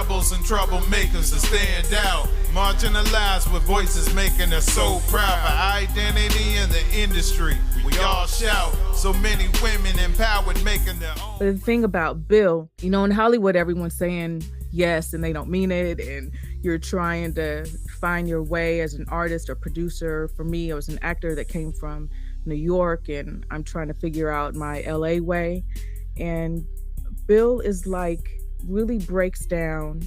rebels and troublemakers to stand out. Marginalized with voices making us so proud. For identity in the industry, we all shout. So many women empowered making their own. But the thing about Bill, in Hollywood, everyone's saying yes and they don't mean it. And you're trying to find your way as an artist or producer. For me, I was an actor that came from New York and I'm trying to figure out my LA way. And Bill is really breaks down,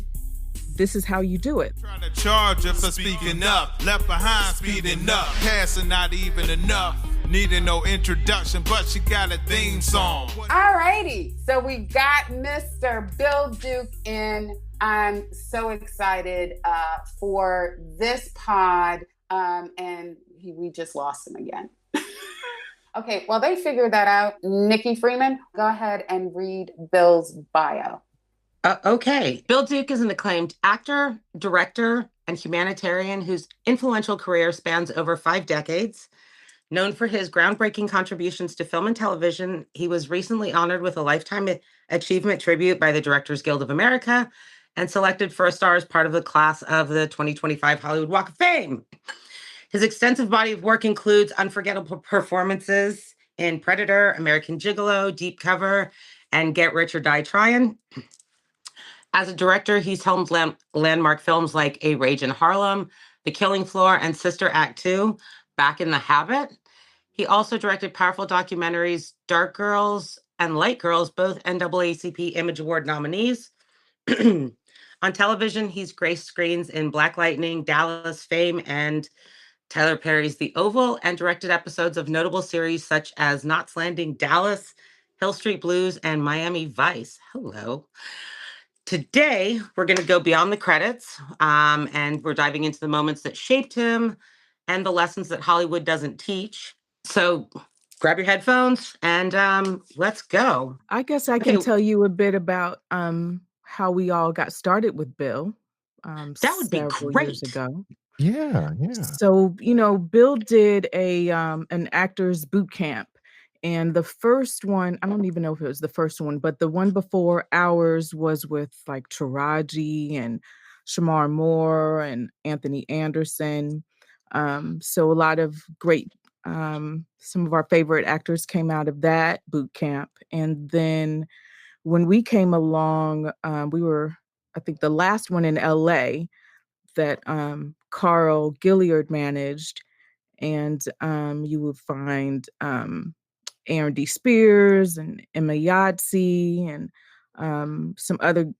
this is how you do it. Trying to charge her for speaking up, left behind speeding up, passing not even enough. Needing no introduction, but she got a theme song. Alrighty, so we got Mr. Bill Duke in. I'm so excited for this pod, and we just lost him again. Okay, while they figure that out, Nikki Freeman, go ahead and read Bill's bio. Okay. Bill Duke is an acclaimed actor, director, and humanitarian whose influential career spans over 5 decades. Known for his groundbreaking contributions to film and television, he was recently honored with a Lifetime Achievement Tribute by the Directors Guild of America and selected for a star as part of the class of the 2025 Hollywood Walk of Fame. His extensive body of work includes unforgettable performances in Predator, American Gigolo, Deep Cover, and Get Rich or Die Tryin'. As a director, he's helmed landmark films like A Rage in Harlem, The Killing Floor, and Sister Act 2, Back in the Habit. He also directed powerful documentaries Dark Girls and Light Girls, both NAACP Image Award nominees. On television, he's graced screens in Black Lightning, Dallas, Fame, and Tyler Perry's The Oval, and directed episodes of notable series such as Knots Landing, Dallas, Hill Street Blues, and Miami Vice. Hello. Today, we're going to go beyond the credits, and we're diving into the moments that shaped him and the lessons that Hollywood doesn't teach. So grab your headphones and let's go. I guess I can tell you a bit about how we all got started with Bill. That would be great. Years ago. Yeah. So, Bill did an actor's boot camp. And the first one, I don't even know if it was the first one, but the one before ours was with Taraji and Shamar Moore and Anthony Anderson. So a lot of great, some of our favorite actors came out of that boot camp. And then when we came along, we were, I think, the last one in LA that Carl Gilliard managed. And you would find Aaron D. Spears and Emma Yahtzee and some other,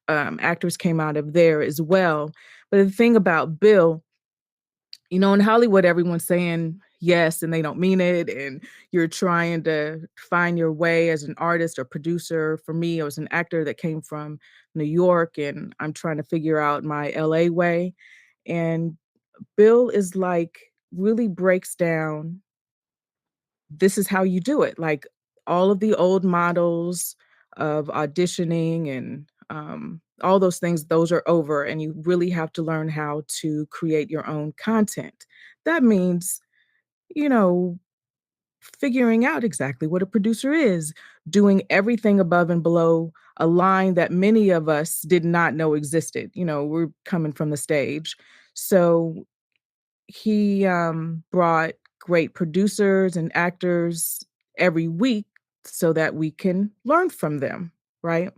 actors came out of there as well. But the thing about Bill, in Hollywood, everyone's saying yes and they don't mean it. And you're trying to find your way as an artist or producer. For me, I was an actor that came from New York and I'm trying to figure out my LA way. And Bill is really breaks down, this is how you do it. All of the old models of auditioning and all those things, those are over. And you really have to learn how to create your own content. That means, figuring out exactly what a producer is, doing everything above and below a line that many of us did not know existed. We're coming from the stage. So he brought great producers and actors every week so that we can learn from them, right?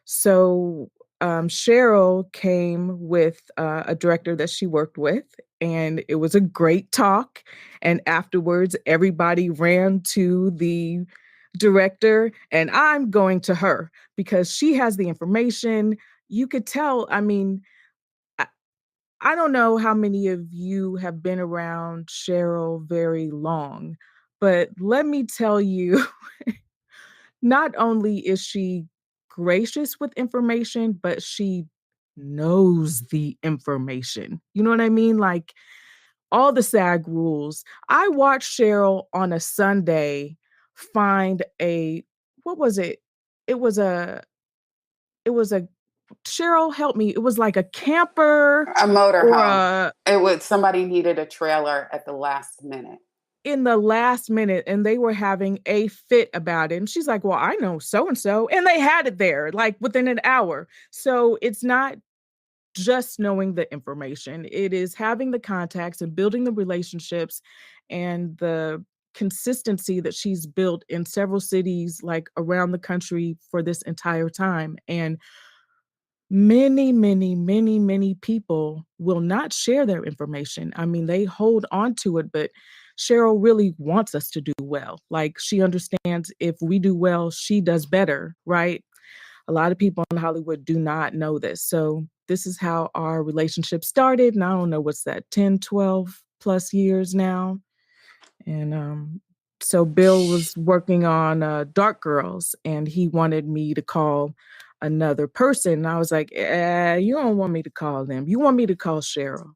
So Cheryl came with a director that she worked with, and it was a great talk. And afterwards, everybody ran to the director, and I'm going to her because she has the information. You could tell, I don't know how many of you have been around Cheryl very long, but let me tell you, not only is she gracious with information, but she knows the information. You know what I mean? All the SAG rules. I watched Cheryl on a Sunday find what was it? It was a Cheryl, help me. It was like a camper. A motorhome. Somebody needed a trailer at the last minute. in the last minute, and they were having a fit about it. And she's like, well, I know so-and-so. And they had it there like within an hour. So it's not just knowing the information. It is having the contacts and building the relationships and the consistency that she's built in several cities like around the country for this entire time. And many people will not share their information. I mean, they hold on to it, but Cheryl really wants us to do well. Like, she understands if we do well, she does better, right? A lot of people in Hollywood do not know this. So this is how our relationship started. And I don't know, what's that, 10, 12 plus years now. And so Bill was working on Dark Girls, and he wanted me to call another person. And I was like, you don't want me to call them. You want me to call Cheryl.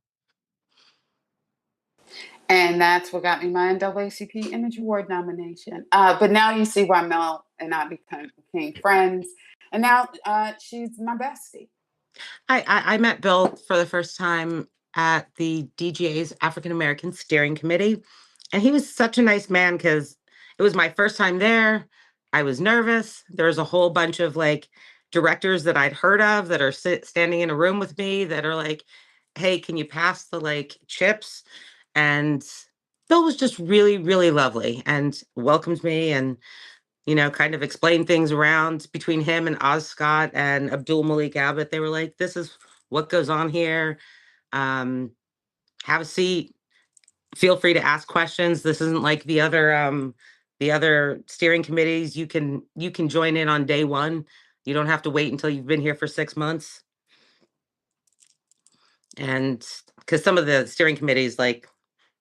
And that's what got me my NAACP Image Award nomination. But now you see why Mel and I became friends. And now she's my bestie. I met Bill for the first time at the DGA's African American Steering Committee. And he was such a nice man because it was my first time there. I was nervous. There was a whole bunch of like directors that I'd heard of that are standing in a room with me that are like, hey, can you pass the like chips? And Bill was just really, really lovely and welcomed me and, you know, kind of explained things around between him and Oz Scott and Abdul Malik Abbott. They were like, this is what goes on here. Have a seat. Feel free to ask questions. This isn't like the other steering committees. You can join in on day one. You don't have to wait until you've been here for 6 months. And because some of the steering committees, like,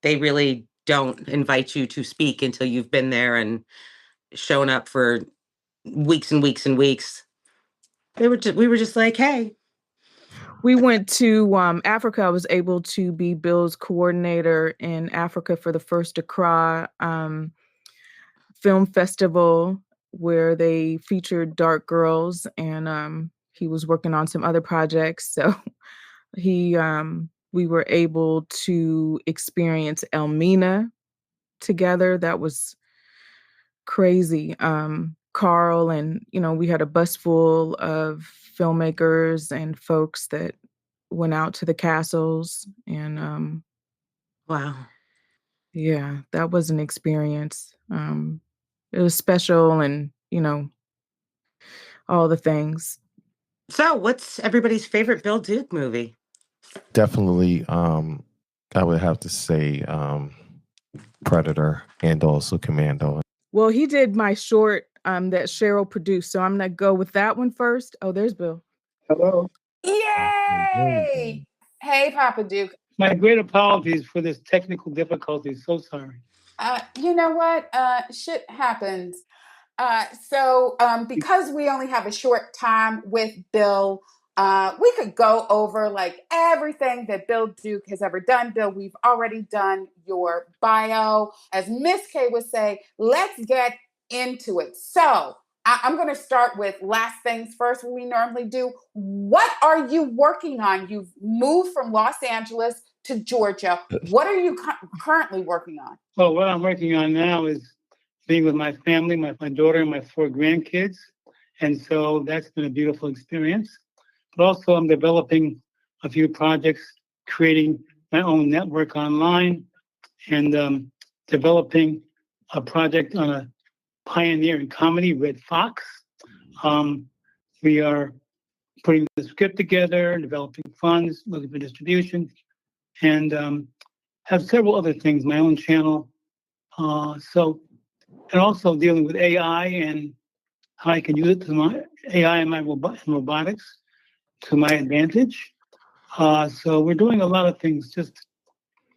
they really don't invite you to speak until you've been there and shown up for weeks and weeks and weeks. We were just like, hey. We went to Africa. I was able to be Bill's coordinator in Africa for the first Accra film festival, where they featured Dark Girls, and he was working on some other projects. So we were able to experience Elmina together. That was crazy. Carl, and, you know, we had a bus full of filmmakers and folks that went out to the castles, and Wow. yeah, that was an experience. It was special, and, you know, all the things. So what's everybody's favorite Bill Duke movie? Definitely, I would have to say Predator and also Commando. Well, he did my short that Cheryl produced, so I'm gonna go with that one first. Oh, there's Bill. Hello. Yay! Hey, Papa Duke. My great apologies for this technical difficulty. So sorry. You know what? Shit happens. So because we only have a short time with Bill, we could go over like everything that Bill Duke has ever done. Bill, we've already done your bio. As Miss K would say, let's get into it. So I'm going to start with last things first, what we normally do. What are you working on? You've moved from Los Angeles to Georgia. What are you currently working on? Well, what I'm working on now is being with my family, my daughter and my 4 grandkids. And so that's been a beautiful experience. But also I'm developing a few projects, creating my own network online, and developing a project on a pioneer in comedy, Red Fox. We are putting the script together, developing funds, looking for distribution, and have several other things, my own channel. And also dealing with AI and how I can use it to my AI and my robotics to my advantage. So we're doing a lot of things. Just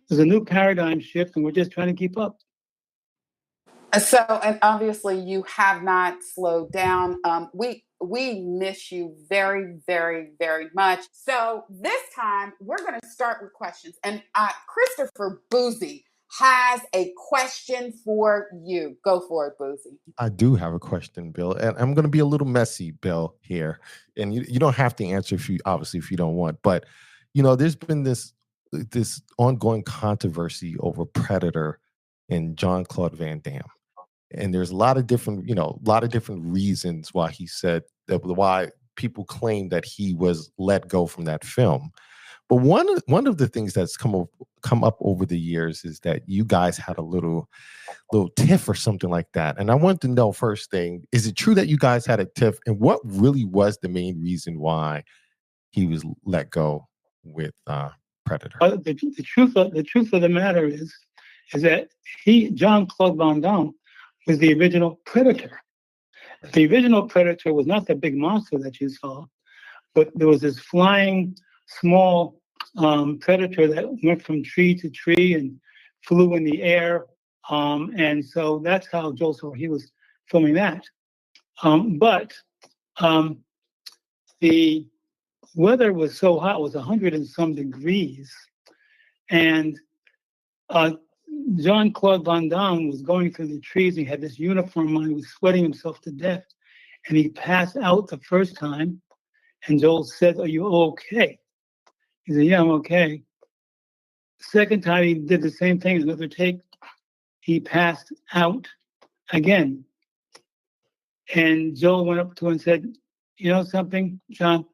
there's a new paradigm shift, and we're just trying to keep up. So, and obviously you have not slowed down. We miss you very, very, very much. So this time we're going to start with questions. And Christopher Boozy has a question for you. Go for it, Boozy. I do have a question, Bill, and I'm going to be a little messy, Bill, here. And you don't have to answer if you don't want. But, you know, there's been this ongoing controversy over Predator and Jean-Claude Van Damme. And there's a lot of different, reasons why he said that, why people claim that he was let go from that film. But one of the things that's come up over the years is that you guys had a little tiff or something like that. And I want to know, first thing, is it true that you guys had a tiff? And what really was the main reason why he was let go with Predator? The truth of the matter is that Jean-Claude Van Damme, was the original Predator. The original Predator was not the big monster that you saw, but there was this flying small predator that went from tree to tree and flew in the air. And so that's how Joel saw he was filming that. But the weather was so hot, it was 100 and some degrees. And Jean-Claude Van Damme was going through the trees. He had this uniform on. He was sweating himself to death. And he passed out the first time. And Joel said, "Are you okay?" He said, "Yeah, I'm okay." Second time, he did the same thing, another take. He passed out again. And Joel went up to him and said, "You know something, John?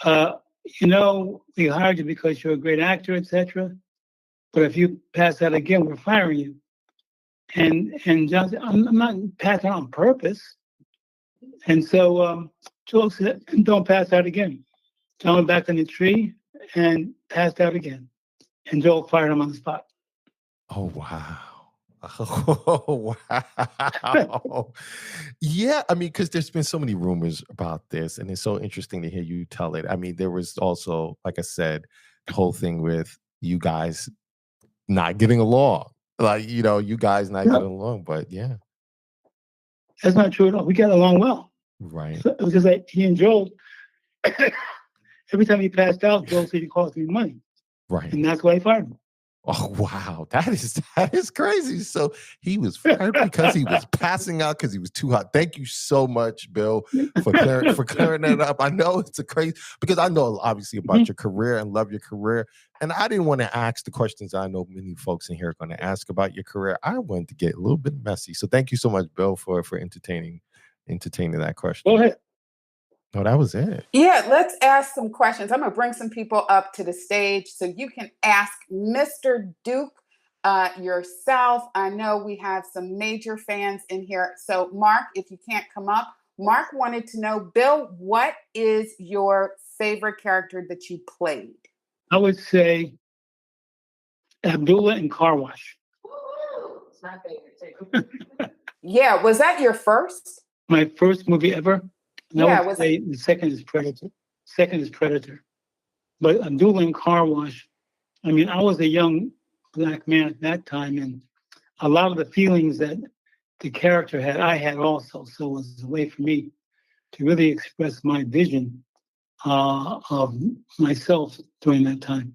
We hired you because you're a great actor, etc. But if you pass out again, we're firing you." And John said, I'm not passing out on purpose." And so Joel said, "Don't pass out again." John went back in the tree and passed out again. And Joel fired him on the spot. Oh, wow. Oh, wow. Yeah, I mean, because there's been so many rumors about this, and it's so interesting to hear you tell it. I mean, there was also, like I said, the whole thing with you guys not getting along. Like, you guys not getting along, but yeah. That's not true at all. We got along well. Right. So it was just like he and Joel, every time he passed out, Joel said he cost me money. Right. And that's why he fired him. Oh, wow. That is crazy. So he was fired because he was passing out because he was too hot. Thank you so much, Bill, for clearing that up. I know it's because I know obviously about your career and love your career. And I didn't want to ask the questions I know many folks in here are going to ask about your career. I wanted to get a little bit messy. So thank you so much, Bill, for entertaining that question. Go ahead. No, that was it. Yeah, let's ask some questions. I'm going to bring some people up to the stage so you can ask Mr. Duke yourself. I know we have some major fans in here. So, Mark, if you can't come up, Mark wanted to know, Bill, what is your favorite character that you played? I would say Abdullah in Car Wash. It's my favorite too. Yeah, was that your first? My first movie ever. Yeah, the second is Predator. But Abdullah in Car Wash, I mean, I was a young Black man at that time, and a lot of the feelings that the character had, I had also. So it was a way for me to really express my vision of myself during that time.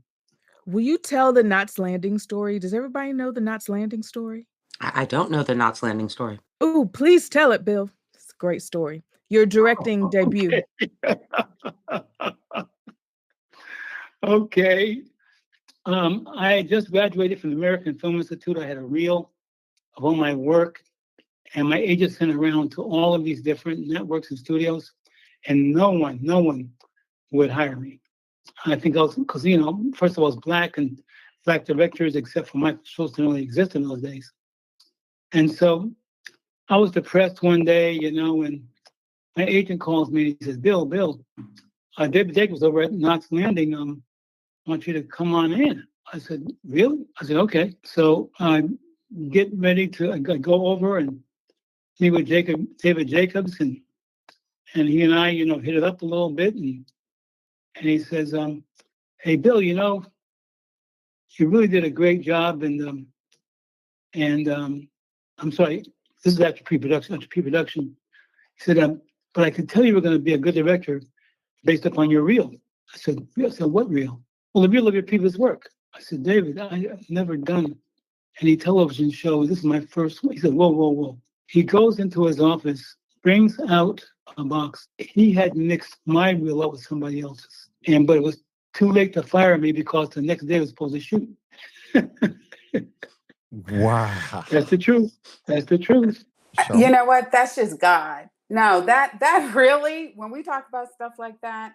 Will you tell the Knots Landing story? Does everybody know the Knots Landing story? I don't know the Knots Landing story. Oh, please tell it, Bill. It's a great story. Your directing debut. Okay. I just graduated from the American Film Institute. I had a reel of all my work, and my agent sent around to all of these different networks and studios, and no one would hire me. I think also because, first of all, I was Black, and Black directors, except for Michael Schultz, didn't really exist in those days. And so I was depressed one day, and my agent calls me and he says, Bill, David Jacobs over at Knots Landing, I want you to come on in. I said, really? I said, okay. So I get ready to go over and meet with David Jacobs, and he and I, hit it up a little bit, and he says, hey, Bill, you really did a great job, and I'm sorry, this is after pre-production. He said, but I could tell you were going to be a good director based upon your reel. I said, what reel? Well, the reel of your previous work. I said, David, I've never done any television show. This is my first one. He said, whoa. He goes into his office, brings out a box. He had mixed my reel up with somebody else's. But it was too late to fire me because the next day I was supposed to shoot. Wow. That's the truth. That's the truth. You know what? That's just God. No, that really, when we talk about stuff like that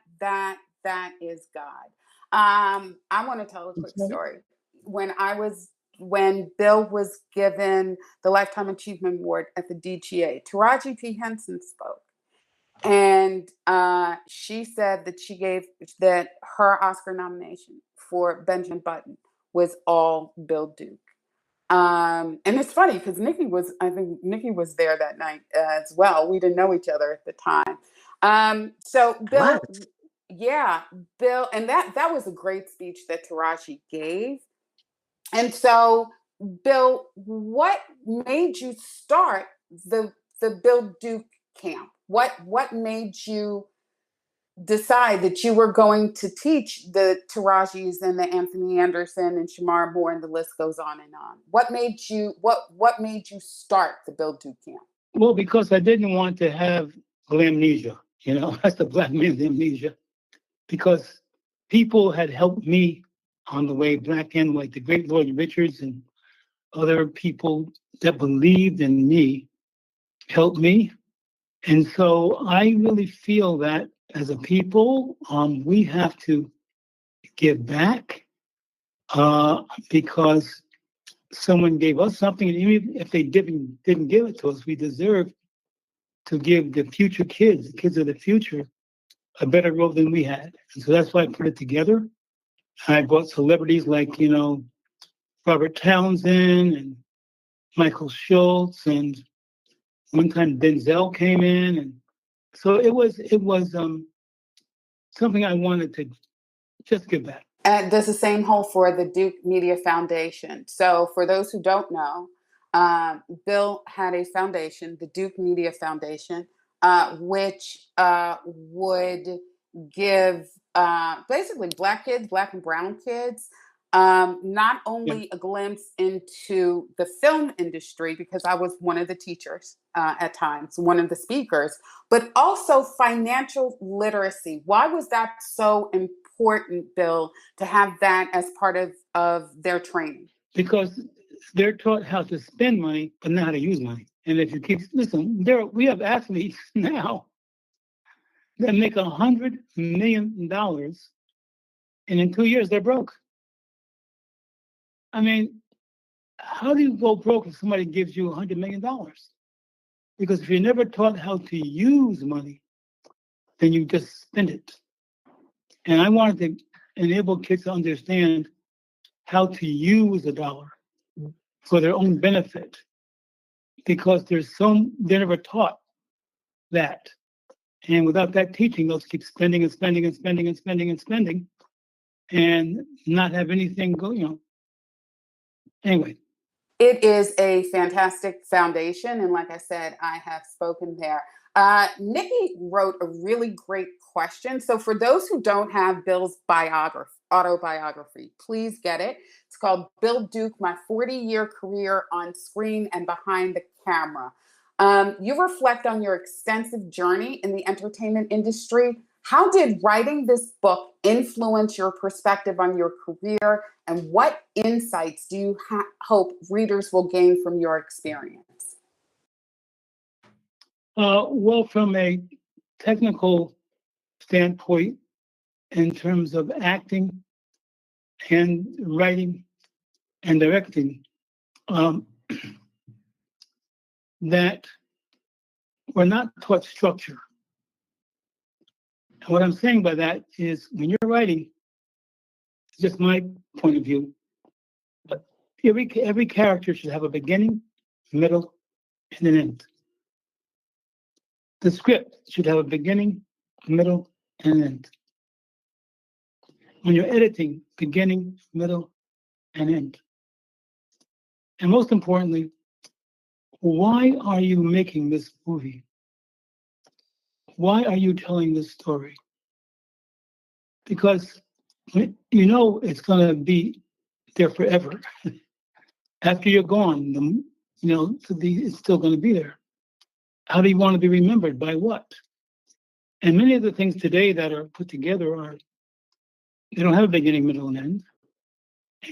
is God. I want to tell a quick story. When Bill was given the Lifetime Achievement Award at the DGA, Taraji P. Henson spoke. And she said that her Oscar nomination for Benjamin Button was all Bill Duke. And it's funny because I think Nikki was there that night as well. We didn't know each other at the time. So Bill, Bill, and that was a great speech that Taraji gave. And so, Bill, what made you start the Bill Duke camp? What made you decide that you were going to teach the Tarajis and the Anthony Anderson and Shamar Moore, and the list goes on and on? What made you start the Bill Duke camp? Well, because I didn't want to have amnesia, that's the black man's amnesia. Because people had helped me on the way, black and white, the great Lloyd Richards and other people that believed in me helped me. And so I really feel that as a people, we have to give back because someone gave us something, and even if they didn't give it to us, we deserve to give the future kids, the kids of the future, a better road than we had. And so that's why I put it together. I brought celebrities like, Robert Townsend and Michael Schultz, and one time Denzel came in, and so it was something I wanted to just give back. And does the same hold for the Duke Media Foundation? So for those who don't know, Bill had a foundation, the Duke Media Foundation, which would give basically black and brown kids, not only a glimpse into the film industry, because I was one of the teachers at times, one of the speakers, but also financial literacy. Why was that so important, Bill, to have that as part of their training? Because they're taught how to spend money, but not how to use money. And if you we have athletes now that make $100 million, and in 2 years they're broke. I mean, how do you go broke if somebody gives you $100 million? Because if you're never taught how to use money, then you just spend it. And I wanted to enable kids to understand how to use a dollar for their own benefit, because they're never taught that. And without that teaching, they'll keep spending and spending and spending and spending and spending and not have anything go, Anyway. It is a fantastic foundation. And like I said, I have spoken there. Nikki wrote a really great question. So for those who don't have Bill's autobiography, please get it. It's called Bill Duke, My 40-Year Career on Screen and Behind the Camera. You reflect on your extensive journey in the entertainment industry. How did writing this book influence your perspective on your career, and what insights do you hope readers will gain from your experience? Well, from a technical standpoint, in terms of acting and writing and directing, that we're not taught structure. And what I'm saying by that is, when you're writing, it's just my point of view, but every character should have a beginning, middle, and an end. The script should have a beginning, middle, and an end. When you're editing, beginning, middle, and end. And most importantly, why are you making this movie? Why are you telling this story? Because it's going to be there forever. After you're gone, it's still going to be there. How do you want to be remembered? By what? And many of the things today that are put together they don't have a beginning, middle, and end.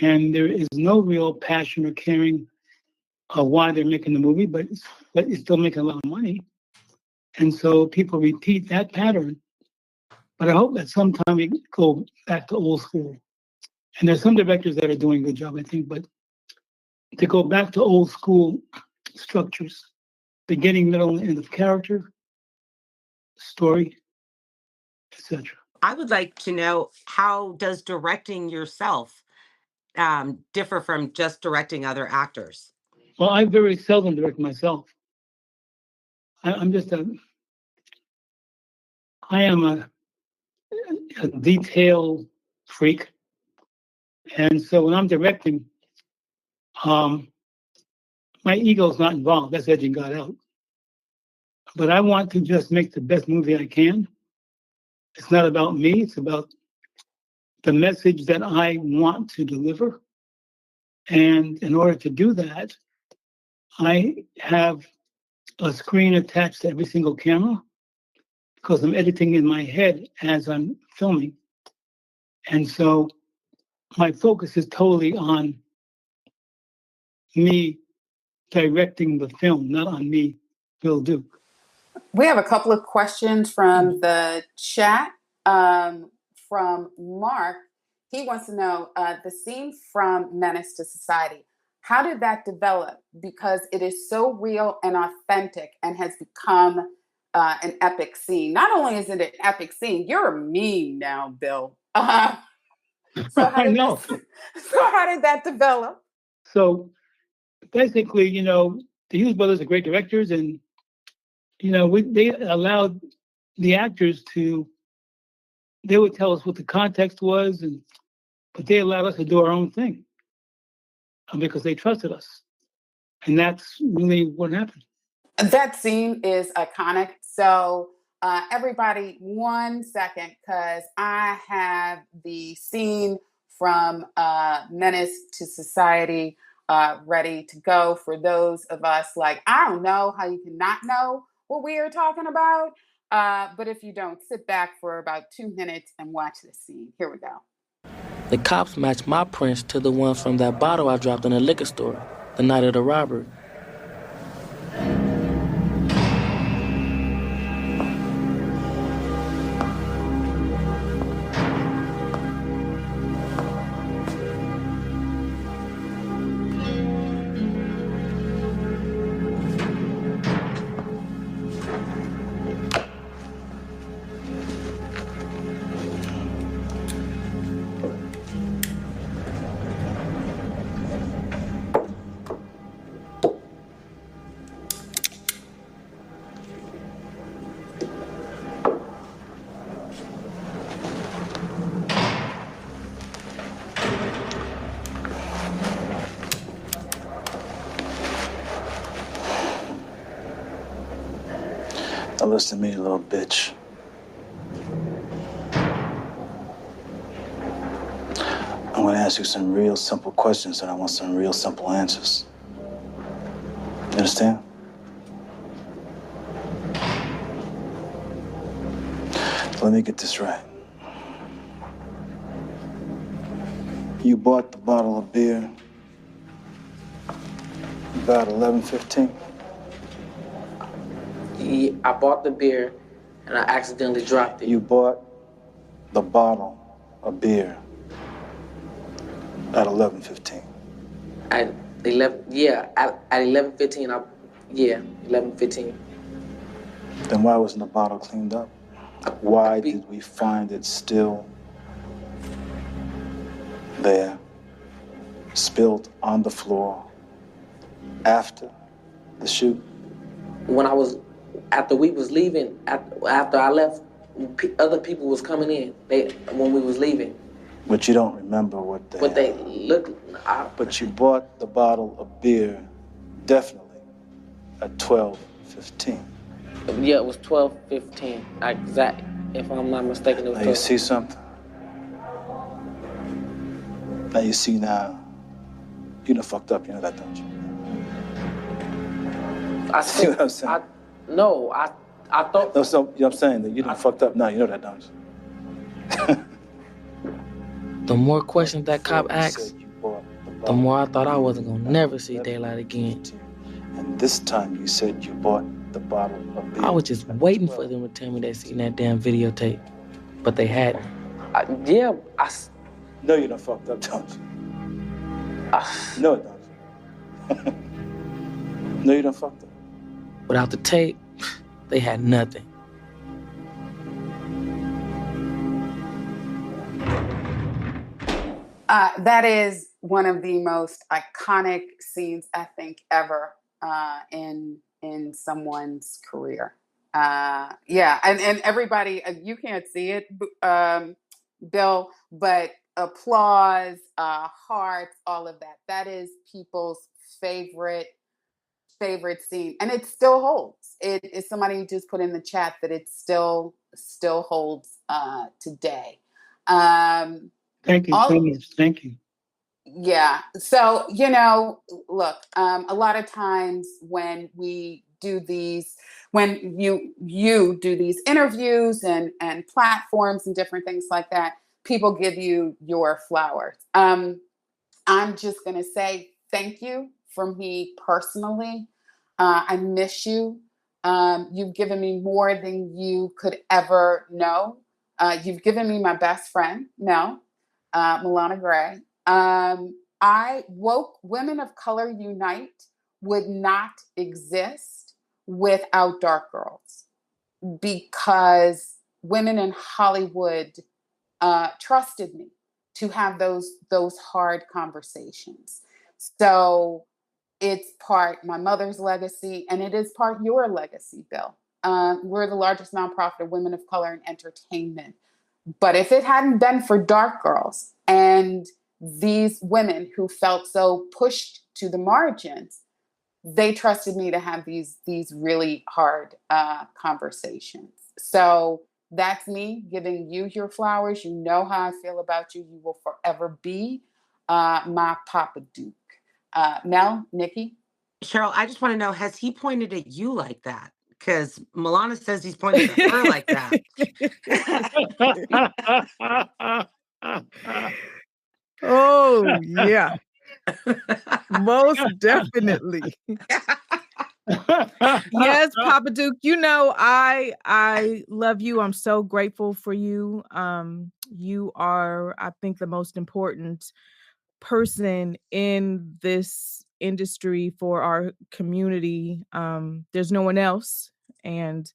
And there is no real passion or caring why they're making the movie, but it's still making a lot of money. And so people repeat that pattern. But I hope that sometime we go back to old school. And there's some directors that are doing a good job, I think, but to go back to old school structures, beginning, middle, and end of character, story, etc. I would like to know, how does directing yourself differ from just directing other actors? Well, I very seldom direct myself. I am a detail freak. And so when I'm directing, my ego's not involved. That's edging God out. But I want to just make the best movie I can. It's not about me. It's about the message that I want to deliver. And in order to do that, I have a screen attached to every single camera because I'm editing in my head as I'm filming. And so my focus is totally on me directing the film, not on me, Bill Duke. We have a couple of questions from the chat. From Mark, he wants to know the scene from Menace to Society. How did that develop? Because it is so real and authentic and has become an epic scene. Not only is it an epic scene, you're a meme now, Bill. So how did that develop? So basically, the Hughes brothers are great directors, and they allowed the actors they would tell us what the context was, but they allowed us to do our own thing because they trusted us. And that's really what happened. That scene is iconic. So everybody, 1 second, because I have the scene from Menace to Society ready to go for those of us I don't know how you can not know what we are talking about. But if you don't, sit back for about 2 minutes and watch this scene. Here we go. The cops matched my prints to the ones from that bottle I dropped in the liquor store the night of the robbery. Now listen to me, you little bitch. I'm gonna ask you some real simple questions and I want some real simple answers. You understand? Let me get this right. You bought the bottle of beer about 11:15? I bought the beer and I accidentally dropped it. You bought the bottle of beer at 11:15? At 11:15, 11:15. Then why wasn't the bottle cleaned up? Why did we find it still there, spilled on the floor after the shoot? After we was leaving, after I left, other people was coming in. When we was leaving. But you don't remember what they looked. But you bought the bottle of beer definitely at 12:15. Yeah, it was 12:15. Exactly. If I'm not mistaken, it was. Now you see something? Now you see now. You done fucked up. You know that, don't you? I see what I'm saying? I thought. No, so I'm saying that you done fucked up now. You know that, don't you? The more questions that cop asks, You bought the the more I thought I wasn't gonna never see daylight again. And this time you said you bought the bottle of beer. I was just waiting for them to tell me they seen that damn videotape, but they hadn't. No, you done fucked up, don't you? No, don't you? No, you done fucked up. Without the tape, they had nothing. That is one of the most iconic scenes, I think, ever in someone's career. Yeah, and everybody, you can't see it, Bill, but applause, hearts, all of that. That is people's favorite scene, and it still holds. It is, somebody just put in the chat that it still holds today. Thank you so much. Thank you. Yeah. So, look, a lot of times when we do these, when you do these interviews and platforms and different things like that, people give you your flowers. I'm just going to say thank you from me personally. I miss you. You've given me more than you could ever know. You've given me my best friend, Mel, Milana Gray. Women of Color Unite would not exist without Dark Girls, because women in Hollywood trusted me to have those hard conversations. So it's part my mother's legacy, and it is part your legacy, Bill. We're the largest nonprofit of women of color in entertainment. But if it hadn't been for Dark Girls and these women who felt so pushed to the margins, they trusted me to have these really hard conversations. So that's me giving you your flowers. You know how I feel about you. You will forever be my Papa Duke. Mel, Nikki? Cheryl, I just want to know, has he pointed at you like that? Because Milana says he's pointed at her like that. Oh, yeah. Most definitely. Yes, Papa Duke, I love you. I'm so grateful for you. You are, I think, the most important person in this industry for our community. There's no one else. And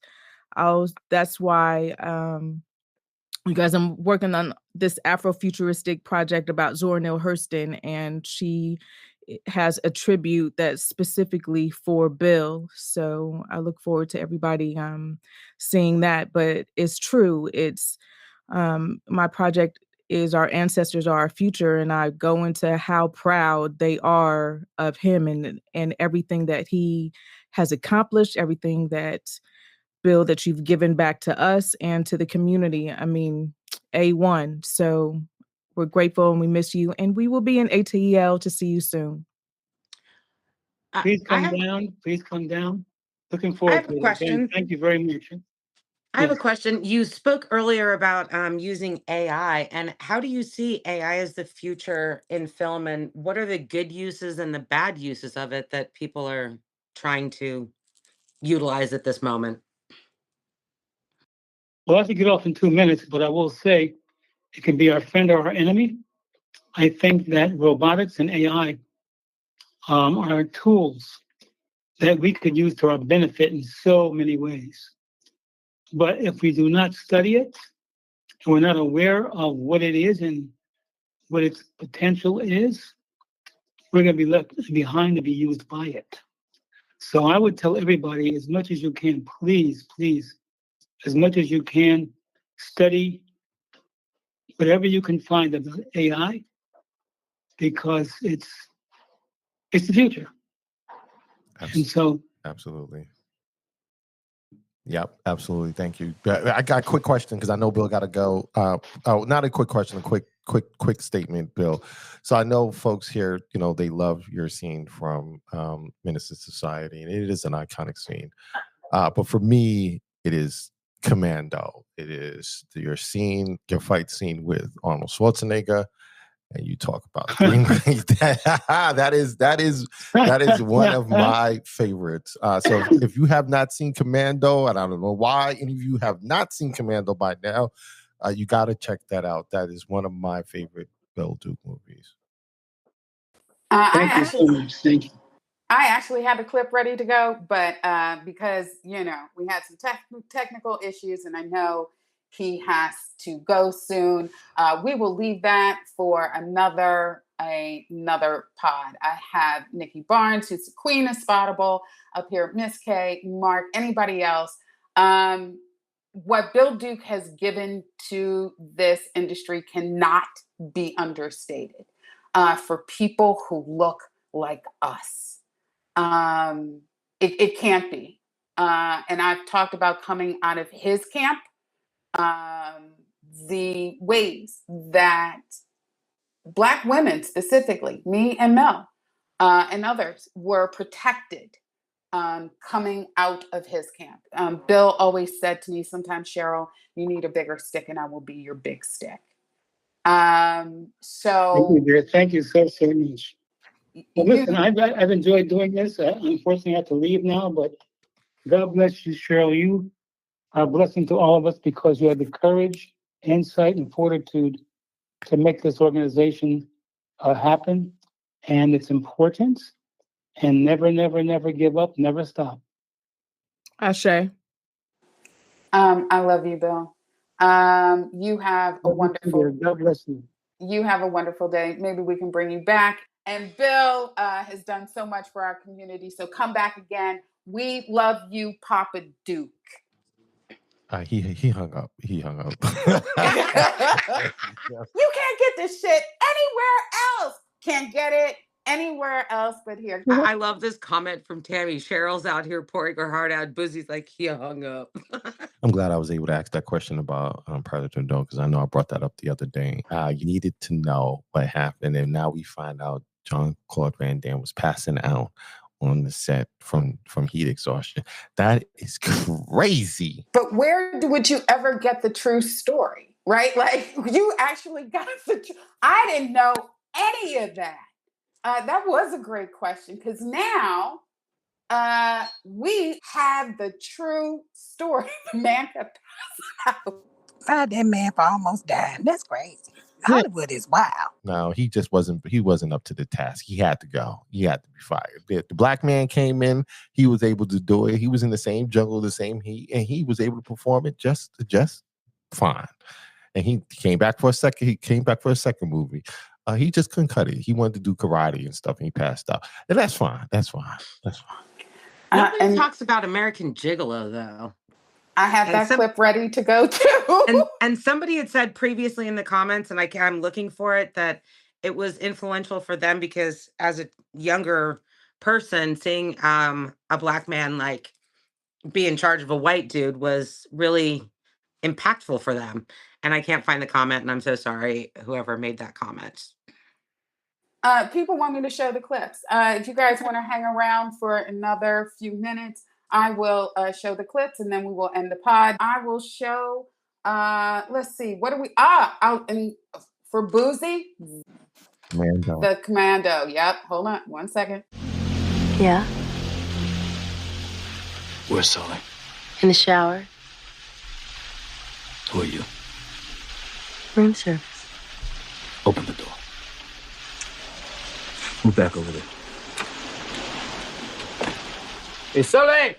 that's why you guys, I'm working on this Afrofuturistic project about Zora Neale Hurston, and she has a tribute that's specifically for Bill. So I look forward to everybody seeing that. But it's true. It's my project is Our Ancestors Are Our Future, and I go into how proud they are of him and everything that he has accomplished, everything that Bill, that you've given back to us and to the community. I mean, A1. So we're grateful and we miss you. And we will be in ATL to see you soon. Please come down. Please come down. Looking forward to it. Question. Thank you very much. I have a question. You spoke earlier about using AI, and how do you see AI as the future in film, and what are the good uses and the bad uses of it that people are trying to utilize at this moment? Well, I have to get off in 2 minutes, but I will say it can be our friend or our enemy. I think that robotics and AI are tools that we could use to our benefit in so many ways. But if we do not study it, and we're not aware of what it is and what its potential is, we're going to be left behind to be used by it. So I would tell everybody, as much as you can, please, as much as you can, study whatever you can find about AI, because it's the future. And so, absolutely. Yep, absolutely. Thank you. I got a quick question because I know Bill got to go. Not a quick question, a quick statement, Bill. So I know folks here, they love your scene from Menace to Society, and it is an iconic scene. But for me, it is Commando. It is your fight scene with Arnold Schwarzenegger, And you talk about green. that is one of my favorites. So if you have not seen Commando, and I don't know why any of you have not seen Commando by now, you got to check that out. That is one of my favorite Bill Duke movies. Thank you so much. Thank you. I actually had the clip ready to go, but because, we had some technical issues and I know he has to go soon, we will leave that for another pod. I have Nikki Barnes, who's the queen of Spottable, up here, Miss K, Mark, anybody else. What Bill Duke has given to this industry cannot be understated for people who look like us. It can't be. And I've talked about coming out of his camp, the ways that Black women, specifically me and Mel, and others, were protected coming out of his camp. Bill always said to me, sometimes, Cheryl, you need a bigger stick and I will be your big stick. So thank you so much. Well, listen, I've enjoyed doing this. Unfortunately, I have to leave now, but God bless you, Cheryl. You are a blessing to all of us because you had the courage, insight, and fortitude to make this organization happen. And it's important. And never, never, never give up. Never stop. Ashe. I love you, Bill. You have a wonderful. God bless you. You have a wonderful day. Maybe we can bring you back. And Bill has done so much for our community. So come back again. We love you, Papa Duke. He hung up. You can't get this shit anywhere else. Can't get it anywhere else but here. I love this comment from Tammy. Cheryl's out here pouring her heart out. Boozy's like, he hung up. I'm glad I was able to ask that question about Predator Doe, because I know I brought that up the other day. You needed to know what happened, and now we find out Jean-Claude Van Damme was passing out on the set from heat exhaustion. That is crazy. But where would you ever get the true story, right? Like, you actually got I didn't know any of that. That was a great question, because now we have the true story. The man got passed out. Fired that man for almost dying. That's crazy. Hollywood is wild. No, he wasn't up to the task. He had to go. He had to be fired. The Black man came in. He was able to do it. He was in the same jungle, the same heat, and he was able to perform it just fine. And he came back for a second. He came back for a second movie. He just couldn't cut it. He wanted to do karate and stuff, and he passed out. And that's fine. Nobody talks about American Gigolo, though. I have that clip ready to go too. And somebody had said previously in the comments, and I'm looking for it, that it was influential for them because as a younger person, seeing a Black man like be in charge of a white dude was really impactful for them. And I can't find the comment, and I'm so sorry, whoever made that comment. People want me to show the clips. If you guys want to hang around for another few minutes, I will show the clips, and then we will end the pod. I will show, let's see, what do we, for Boozy? Commando. The Commando, yep. Hold on, 1 second. Yeah, Where's Sully? in the shower, Who are you? room service. Open the door. Move back over there. Hey, Sully!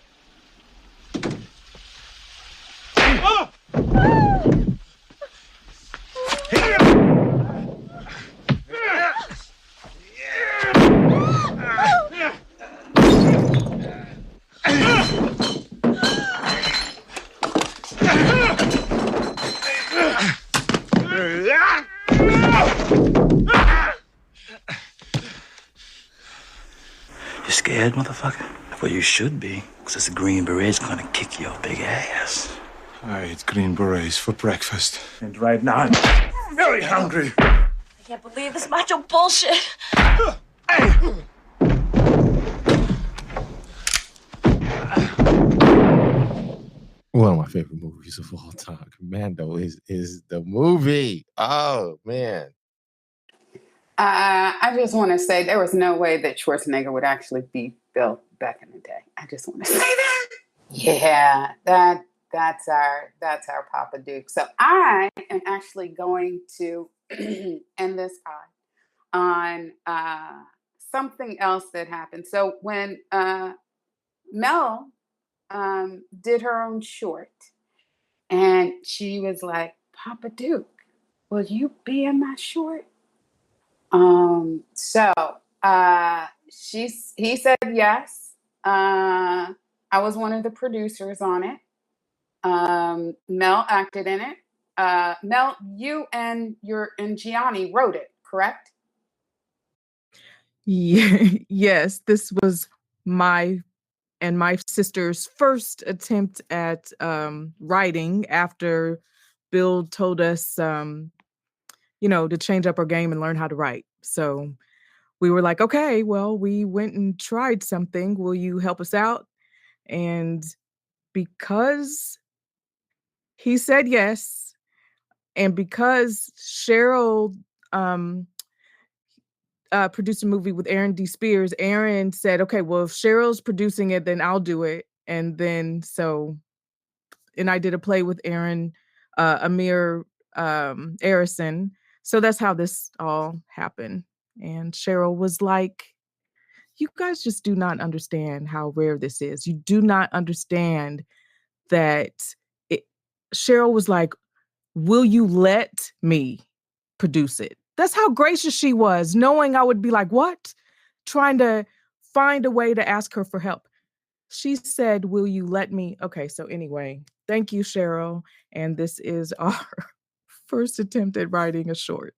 You scared, motherfucker? Well, you should be, because this Green Beret's gonna kick your big ass. I ate Green Berets for breakfast. And right now, I'm very hungry. I can't believe this macho bullshit. One of my favorite movies of all time. Commando is the movie. Oh, man. I just want to say there was no way that Schwarzenegger would actually beat Bill back in the day. I just want to say that. Yeah, that's our Papa Duke. So I am actually going to end this pod on something else that happened. So when Mel did her own short, and she was like, Papa Duke, will you be in my short? So he said yes. I was one of the producers on it. Mel acted in it. Mel, you and Gianni wrote it, correct? Yeah, yes, this was my and my sister's first attempt at writing after Bill told us, to change up our game and learn how to write. So we were like, okay, well, we went and tried something. Will you help us out? And because he said yes, and because Cheryl produced a movie with Aaron D. Spears, Aaron said, okay, well, if Cheryl's producing it, then I'll do it. And then and I did a play with Aaron, Amir Arison. So that's how this all happened. And Cheryl was like, you guys just do not understand how rare this is. You do not understand that Cheryl was like, will you let me produce it? That's how gracious she was, knowing I would be like, what? Trying to find a way to ask her for help. She said, will you let me? Okay, so anyway, thank you, Cheryl. And this is our first attempt at writing a short.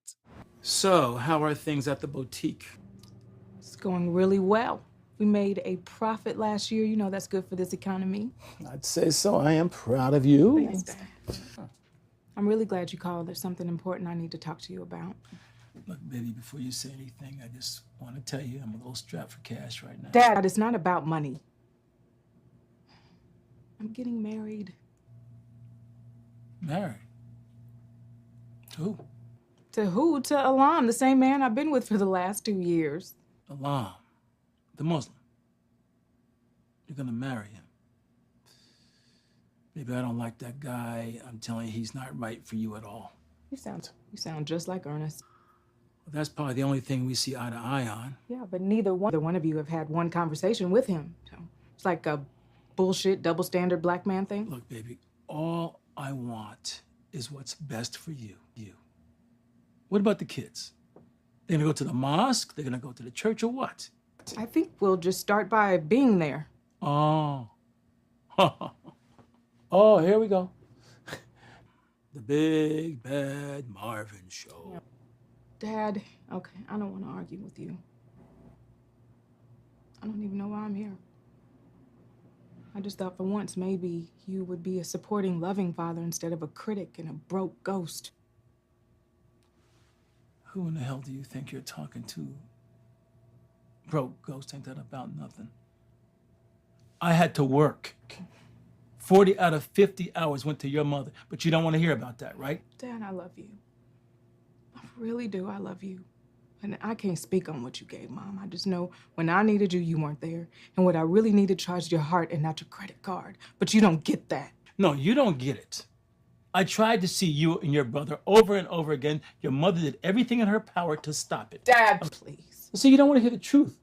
So, how are things at the boutique? It's going really well. We made a profit last year. That's good for this economy. I'd say so. I am proud of you. Thanks, Dad. I'm really glad you called. There's something important I need to talk to you about. Look, baby, before you say anything, I just want to tell you I'm a little strapped for cash right now. Dad, it's not about money. I'm getting married. Married? To who? To who? To Alam, the same man I've been with for the last 2 years. Alam, the Muslim. You're gonna marry him. Baby, I don't like that guy. I'm telling you, he's not right for you at all. You sound just like Ernest. Well, that's probably the only thing we see eye to eye on. Yeah, but neither one of you have had one conversation with him. So it's like a bullshit double standard black man thing. Look, baby, all I want is what's best for you. What about the kids? They're gonna go to the mosque? They're gonna go to the church or what? I think we'll just start by being there. Oh. Oh, here we go. The big bad Marvin show. Yeah. Dad, okay, I don't want to argue with you. I don't even know why I'm here. I just thought for once maybe you would be a supporting, loving father instead of a critic and a broke ghost. Who in the hell do you think you're talking to? Broke ghost, ain't that about nothing? I had to work. 40 out of 50 hours went to your mother, but you don't want to hear about that, right? Dad, I love you. I really do, I love you. And I can't speak on what you gave, Mom. I just know when I needed you, you weren't there. And what I really needed charged your heart and not your credit card. But you don't get that. No, you don't get it. I tried to see you and your brother over and over again. Your mother did everything in her power to stop it. Dad, please. So you don't want to hear the truth.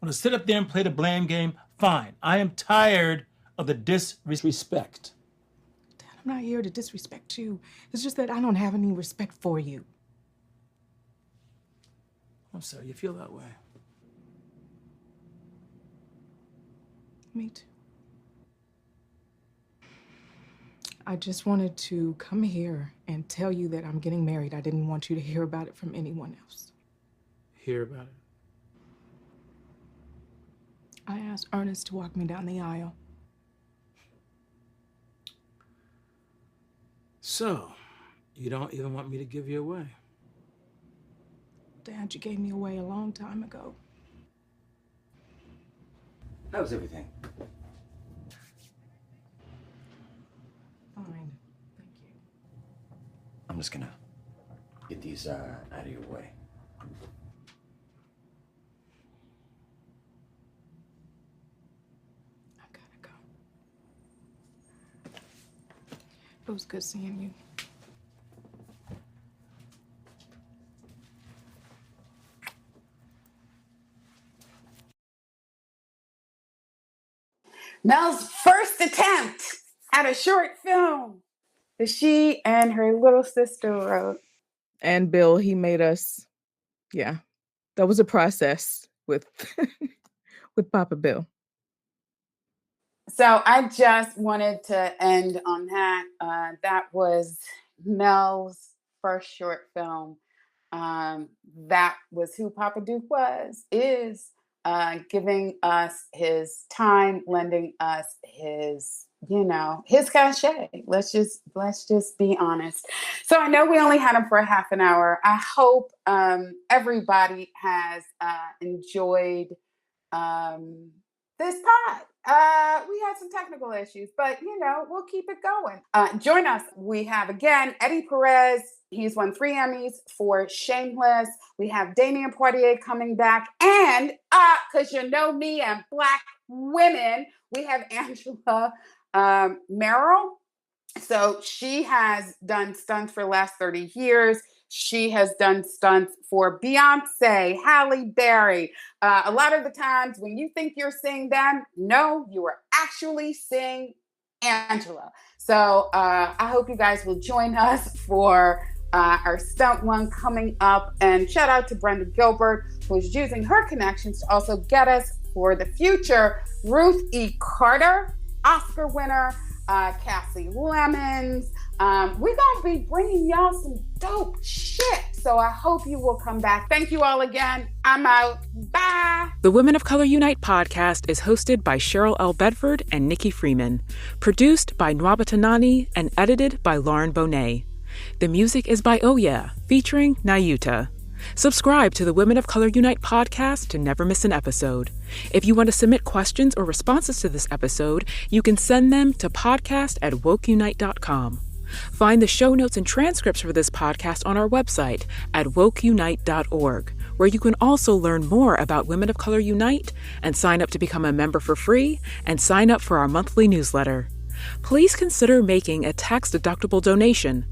Want to sit up there and play the blame game? Fine. I am tired of the disrespect. Dad, I'm not here to disrespect you. It's just that I don't have any respect for you. I'm sorry you feel that way. Me too. I just wanted to come here and tell you that I'm getting married. I didn't want you to hear about it from anyone else. Hear about it? I asked Ernest to walk me down the aisle. So, you don't even want me to give you away? Dad, you gave me away a long time ago. That was everything. Fine. Thank you. I'm just gonna get these out of your way. I gotta go. It was good seeing you. Mel's first attempt at a short film that she and her little sister wrote. And Bill, he made us, yeah, that was a process with with Papa Bill. So I just wanted to end on that. That was Mel's first short film. That was who Papa Duke is, giving us his time, lending us his, his cachet. Let's just be honest. So I know we only had him for a half an hour. I hope everybody has enjoyed this pod. We had some technical issues, but we'll keep it going. Join us. We have again Eddie Perez. He's won 3 Emmys for Shameless. We have Damien Poitier coming back, and because me and Black women, we have Angela Merrill. So she has done stunts for the last 30 years. She has done stunts for Beyonce, Halle Berry. A lot of the times when you think you're seeing them, no, you are actually seeing Angela. So I hope you guys will join us for our stunt one coming up. And shout out to Brenda Gilbert, who's using her connections to also get us for the future. Ruth E. Carter, Oscar winner. Cassie Lemons. We're going to be bringing y'all some dope shit. So I hope you will come back. Thank you all again. I'm out. Bye. The Women of Color Unite podcast is hosted by Cheryl L. Bedford and Nikki Freeman. Produced by Nwabata Nani and edited by Lauren Bonet. The music is by Oh Yeah, featuring Nayuta. Subscribe to the Women of Color Unite podcast to never miss an episode. If you want to submit questions or responses to this episode, you can send them to podcast@wokeunite.com. Find the show notes and transcripts for this podcast on our website at wokeunite.org, where you can also learn more about Women of Color Unite and sign up to become a member for free and sign up for our monthly newsletter. Please consider making a tax-deductible donation.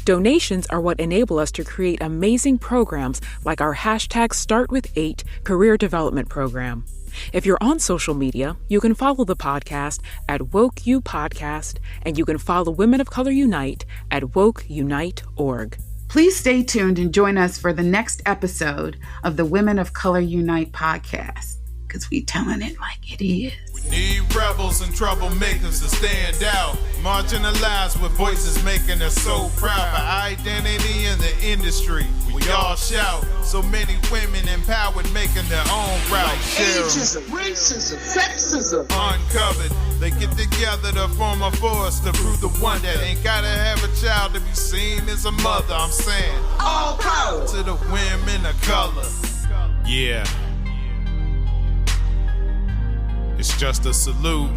Donations are what enable us to create amazing programs like our #StartWith8 career development program. If you're on social media, you can follow the podcast at WOCU Podcast, and you can follow Women of Color Unite at wokeunite.org. Please stay tuned and join us for the next episode of the Women of Color Unite podcast, because we telling it like it is. We need rebels and troublemakers to stand out, marginalized with voices making us so proud for identity in the industry. We all shout, so many women empowered making their own route. Like ageism, racism, sexism. Uncovered, they get together to form a force to prove the one that ain't gotta have a child to be seen as a mother. I'm saying, all power to the women of color. Yeah. It's just a salute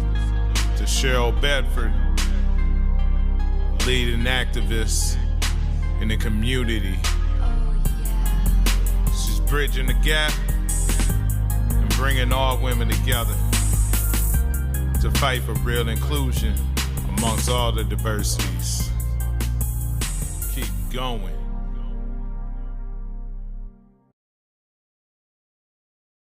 to Cheryl Bedford, leading activist in the community. She's bridging the gap and bringing all women together to fight for real inclusion amongst all the diversities. Keep going.